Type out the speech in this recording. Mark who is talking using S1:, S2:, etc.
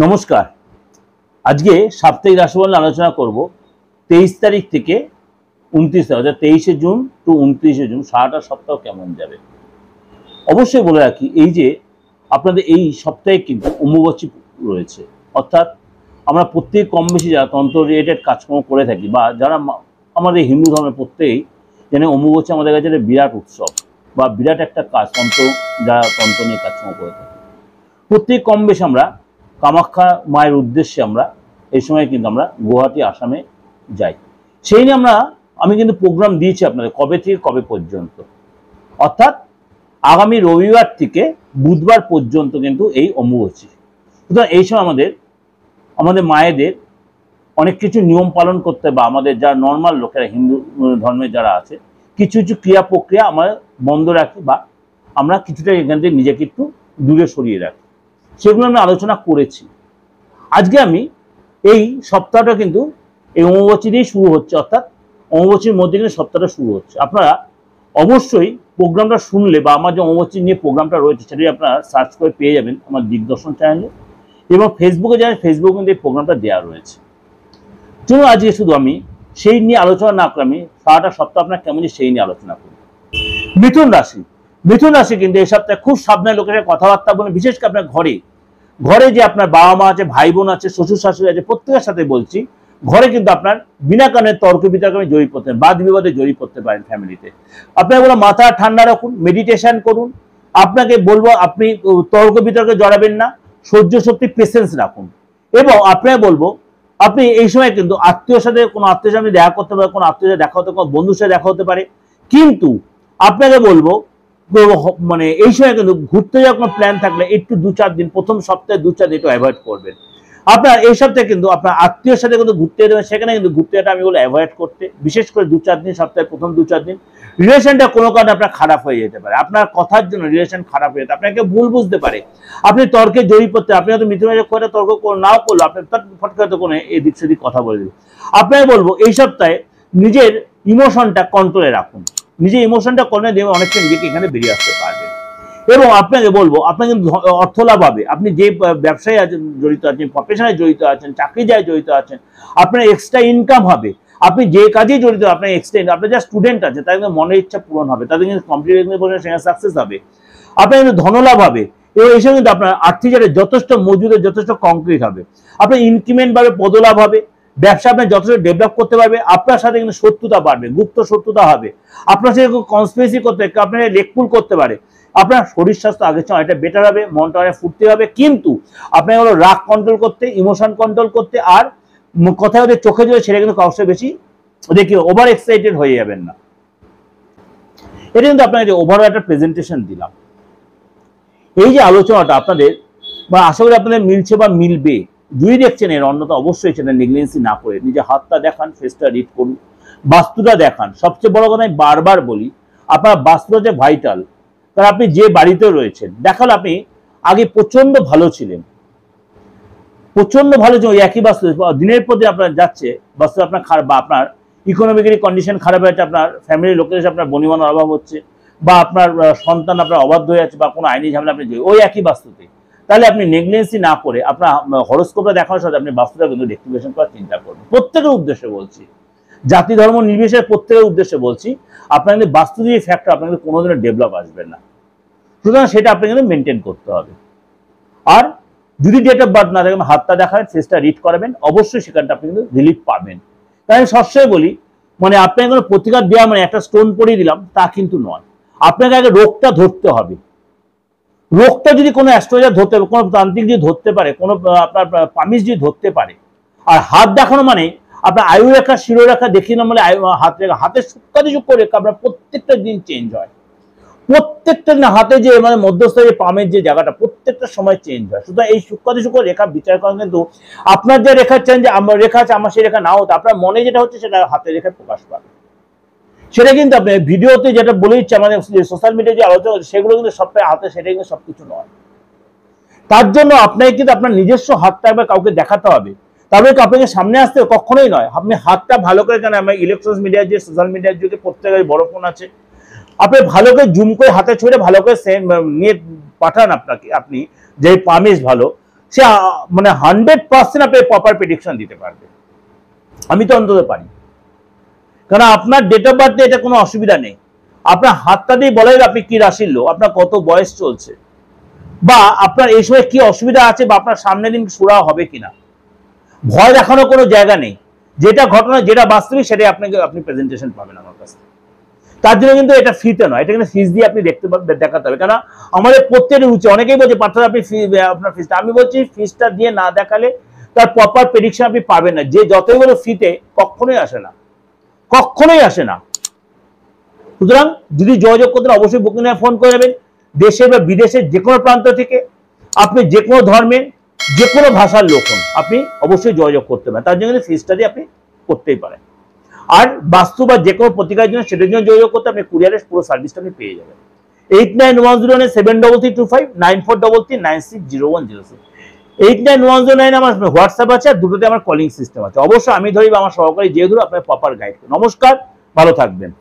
S1: নমস্কার। আজকে সাপ্তাহিক রাশিফল আলোচনা করব 23 তারিখ থেকে 29 তারিখ, অর্থাৎ 23শে জুন টু 29শে জুন সারাটা সপ্তাহ কেমন যাবে। অবশ্যই বলে রাখি, এই যে আপনাদের এই সপ্তাহে কিন্তু অম্বুবাচী রয়েছে, অর্থাৎ আমরা প্রত্যেক কম বেশি যারা তন্ত্র রিলেটেড কাজকর্ম করে থাকি বা যারা আমাদের হিন্দু ধর্মের প্রত্যেকেই যেন অম্বুবাচী আমাদের কাছে একটা বিরাট উৎসব বা বিরাট একটা কাজ, যারা তন্ত্র নিয়ে কাজকর্ম করে থাকি প্রত্যেক কম বেশি আমরা কামাখ্যা মায়ের উদ্দেশ্যে আমরা এই সময় কিন্তু আমরা গুয়াহাটি আসামে যাই। সেই নিয়ে আমি কিন্তু প্রোগ্রাম দিয়েছি আপনাদের কবে থেকে কবে পর্যন্ত, অর্থাৎ আগামী রবিবার থেকে বুধবার পর্যন্ত কিন্তু এই অম্বুবাচী। সুতরাং এই সময় আমাদের মায়েদের অনেক কিছু নিয়ম পালন করতে বা আমাদের যারা নর্মাল লোকেরা হিন্দু ধর্মের যারা আছে কিছু কিছু ক্রিয়া প্রক্রিয়া আমরা বন্ধ রাখি বা আমরা কিছুটা এখান থেকে নিজেকে একটু দূরে সরিয়ে রাখি, সেগুলো আমি আলোচনা করেছি। আজকে আমি এই সপ্তাহটা কিন্তু এই অমাবস্যা দিয়েই শুরু হচ্ছে, অর্থাৎ অমাবস্যার মধ্যে কিন্তু সপ্তাহটা শুরু হচ্ছে। আপনারা অবশ্যই প্রোগ্রামটা শুনলে বা আমার যে অমাবস্যা নিয়ে প্রোগ্রামটা রয়েছে সেটাই আপনারা সার্চ করে পেয়ে যাবেন আমার দিগদর্শন চ্যানেলে, এবং ফেসবুকে জানেন ফেসবুকে কিন্তু এই প্রোগ্রামটা দেওয়া রয়েছে। চলুন আজকে শুধু আমি সেই নিয়ে আলোচনা না করে আমি সারাটা সপ্তাহ আপনার কেমন সেই নিয়ে আলোচনা করি। মিথুন রাশি কিন্তু এই সপ্তাহে খুব সাবধানে লোকের কথাবার্তা বলে, বিশেষ করে আপনার ঘরে যে আপনার বাবা মা আছে, ভাই বোন আছে, শ্বশুর শাশুড়ি আছে, প্রত্যেকের সাথে বলছি ঘরে কিন্তু আপনার বিনা কারণে তর্ক বিতর্কে জড়িয়ে পড়তে পারেন, বাদ বিবাদে জড়িয়ে পড়তে পারেন ফ্যামিলিতে। আপনাকে বলো মাথা ঠান্ডা রাখুন, মেডিটেশন করুন। আপনাকে বলবো আপনি তর্ক বিতর্কে জড়াবেন না, সহ্য শক্তি পেশেন্স রাখুন। এবং আপনাকে বলবো আপনি এই সময় কিন্তু আত্মীয়র সাথে কোনো আত্মীয়ের সাথে দেখা করতে পারে, কোনো আত্মীয় দেখা হতে কোনো বন্ধুর সাথে দেখা হতে পারে, কিন্তু আপনাকে বলবো মানে এই সময় কিন্তু ঘুরতে যাওয়ার কোনো প্ল্যান থাকলে একটু 2-4 দিন, প্রথম সপ্তাহে 2-4 দিন একটু অ্যাভয়েড করবেন। আপনার এই সপ্তাহে কিন্তু আপনার আত্মীয়র সাথে কিন্তু ঘুরতে যেতে, সেখানে কিন্তু ঘুরতে যাওয়াটা আমি বলে অ্যাভয়েড করতে, বিশেষ করে 2-4 দিন, সপ্তাহে প্রথম 2-4 দিন রিলেশনটা কোনো কারণে আপনার খারাপ হয়ে যেতে পারে, আপনার কথার জন্য রিলেশন খারাপ হয়ে যেতে, আপনাকে ভুল বুঝতে পারে, আপনি তর্কে জড়িয়ে পড়তে, আপনি হয়তো মিথুন করে তর্ক নাও করলো, আপনি ফট করে কোনো এদিক সেদিক কথা বলে দিল। আপনাকে বলবো এই সপ্তাহে নিজের ইমোশনটা কন্ট্রোলে রাখুন, নিজের ইমোশনটা কন্ট্রোলে দিয়ে অনেকটা নিজেকে এখানে বেরিয়ে আসতে পারবেন। এবং আপনাকে বলবো আপনার কিন্তু অর্থ লাভ হবে, আপনি যে ব্যবসায় জড়িত আছেন, প্রফেশনে জড়িত আছেন, চাকরি যায় জড়িত আছেন, আপনার এক্সট্রা ইনকাম হবে। আপনি যে কাজে জড়িত আপনার এক্সট্রা, আপনার যা স্টুডেন্ট আছে তাদের কিন্তু মনের ইচ্ছা পূরণ হবে, তাদের কিন্তু কম্পিটিটিভ সেখানে সাকসেস হবে, আপনার কিন্তু ধনলাভ হবে। এবং এই সময় কিন্তু আপনার আর্থিক জায়গায় যথেষ্ট মজুদ, যথেষ্ট কংক্রিট হবে, আপনার ইনক্রিমেন্ট বাড়বে, পদলাভ হবে, ব্যবসা আপনার যথেষ্ট ডেভেলপ করতে পারবে। আপনার সাথে কিন্তু শত্রুতা বাড়বে, গুপ্ত শত্রুতা হবে, আপনার সাথে কনস্পিরেসি করতে, আপনার লেকপুল করতে পারে। আপনার শরীর স্বাস্থ্য আগের চেয়ে অনেকটা বেটার হবে, মনটা অনেক ফুর্তি হবে, কিন্তু আপনাকে হলো রাগ কন্ট্রোল করতে, ইমোশন কন্ট্রোল করতে, আর কথায় ওদের চোখে জোরে ছেড়ে কিন্তু কাউকে বেশি দেখি ওভার এক্সাইটেড হয়ে যাবেন না। এটা কিন্তু আপনাকে ওভারঅল একটা প্রেজেন্টেশন দিলাম। এই যে আলোচনাটা আপনাদের বা আশা করি আপনাদের মিলছে বা মিলবে। যদি দেখছেন এর অন্যতা অবশ্যই সেটা নেগলিজেন্সি না করে নিজে হাতটা দেখান, ফেসটা রিড করুন, বাস্তুটা দেখান। সবচেয়ে বড় কথা আমি বারবার বলি, আপনার বাস্তুটা যে ভাইটাল, কারণ আপনি যে বাড়িতে রয়েছেন দেখালো আপনি আগে প্রচন্ড ভালো ছিলেন, প্রচন্ড ভালো ছিল, ওই একই বাস্তু দিনের পর দিন আপনার যাচ্ছে, বাস্তু আপনার খারাপ বা আপনার ইকোনমিক্যালি কন্ডিশন খারাপ হয়ে যাচ্ছে, আপনার ফ্যামিলির লোকের সাথে আপনার বনিবনার অভাব হচ্ছে, বা আপনার সন্তান আপনার অবাধ্য হয়ে যাচ্ছে, বা কোনো আইনি ঝামেলা আপনি ওই একই বাস্তুতে, তাহলে আপনি নেগলিজেন্সি না করে আপনার হরোস্কোপটা দেখানোর সাথে আপনি বাস্তুটা কিন্তু রেক্টিফিকেশন করার চিন্তা করবেন। প্রত্যেকের উদ্দেশ্যে বলছি, জাতি ধর্ম নির্বিশেষে প্রত্যেকের উদ্দেশ্যে বলছি, আপনার কিন্তু বাস্তু যে ফ্যাক্টর আপনার কিন্তু কোনোদিনও ডেভেলপ আসবে না। সুতরাং সেটা আপনাকে কিন্তু মেনটেন করতে হবে। আর যদি ডেট অফ বার্থ না থাকে হাতটা দেখাবেন, ফেসটা রিড করাবেন, অবশ্যই সেখানটা আপনি কিন্তু রিলিফ পাবেন। তাই আমি সবসময় বলি, মানে আপনাকে কোনো প্রতিকার দেওয়া মানে একটা স্টোন পরিয়ে দিলাম তা কিন্তু নয়, আপনাকে আগে রোগটা ধরতে হবে। রোগটা যদি কোনো অ্যাস্ট্রোলজার ধরতে পারে, কোনো তান্ত্রিক যদি ধরতে পারে, কোনো আপনার পামিশ যদি ধরতে পারে, আর হাত দেখানো মানে আপনার আয়ুরেখা শিরোরেখা দেখিয়ে না বলে হাতের সূক্ষ্মাতিসূক্ষ্ম রেখা আপনার প্রত্যেকটা দিন চেঞ্জ হয়, প্রত্যেকটা দিন হাতে যে মানে মধ্যস্থ যে পামের যে জায়গাটা প্রত্যেকটা সময় চেঞ্জ হয়। সুতরাং এই সূক্ষ্মাতিসূক্ষ্ম রেখা বিচার করেন, কিন্তু আপনার যে রেখা চেঞ্জ, আমার রেখা আছে আমার সেই রেখা নাও হতো, আপনার মনে যেটা হচ্ছে সেটা হাতের রেখায় প্রকাশ পাবে। সেটা কিন্তু আপনি ভিডিওতে যেটা বলে দিচ্ছে, আমাদের সোশ্যাল মিডিয়ায় যে আলোচনা হচ্ছে সেগুলো কিন্তু সবটাই হাতে, সেটা কিন্তু সবকিছু নয়। তার জন্য আপনাকে কিন্তু আপনার নিজস্ব হাতটা একবার কাউকে দেখাতে হবে, তারপরে আপনাকে সামনে আসতে কখনোই নয়। আপনি হাতটা ভালো করে জানেন, আমার ইলেকট্রনিক্স মিডিয়ার যে সোশ্যাল মিডিয়ার যুগে প্রত্যেকের বড় ফোন আছে, আপনি ভালো করে জুম করে হাতে ছুঁড়ে ভালো করে নিয়ে পাঠান আপনাকে, আপনি যে পামিশ ভালো, সে মানে 100% আপনি প্রপার প্রেডিকশন দিতে পারবে। আমি তো অন্তত পারি, কারণ আপনার ডেট অফ বার্থে এটা কোনো অসুবিধা নেই। আপনার হাতটা দিয়ে বলে আপনি কি রাশির লোক, আপনার কত বয়স চলছে, বা আপনার এই সময় কি অসুবিধা আছে, বা আপনার সামনের দিন সুরা হবে কিনা। ভয় দেখানোর কোনো জায়গা নেই, যেটা ঘটনা যেটা বাস্তবিক সেটাই আপনি প্রেজেন্টেশন পাবেন আমার কাছে। তার জন্য কিন্তু এটা ফ্রিতে নয়, এটা কিন্তু ফিস দিয়ে আপনি দেখাতে হবে। কারণ আমাদের প্রত্যেকের উচিত, অনেকেই বলছে পার্থ আপনি আপনার ফিসটা, আমি বলছি ফিসটা দিয়ে না দেখালে তার প্রপার প্রেডিকশন আপনি পাবেন না। যে যতই বলো ফ্রিতে কখনোই আসে না, কখনোই আসে না। সুতরাং যদি যোগাযোগ করতে অবশ্যই বুকিং এ ফোন করে যাবেন। দেশে বা বিদেশের যে কোনো প্রান্ত থেকে, আপনি যে কোনো ধর্মের যে কোনো ভাষার লোক হন, আপনি অবশ্যই যোগাযোগ করতে পারেন। তার জন্য ফিসটা দিয়ে আপনি করতেই পারেন। আর বাস্তু বা যে কোনো প্রতিকারের জন্য সেটার জন্য যোগাযোগ করতে আপনি কুরিয়ারের পুরো সার্ভিসটা আপনি পেয়ে যাবেন। 8910793325 9433960106 891009 আমার হোয়াটসঅ্যাপ আছে, আর দুটোতে আমার কলিং সিস্টেম আছে। অবশ্যই আমি ধরি বা আমার সহকারী যে ধরো আপনার প্রপার গাইড। নমস্কার, ভালো থাকবেন।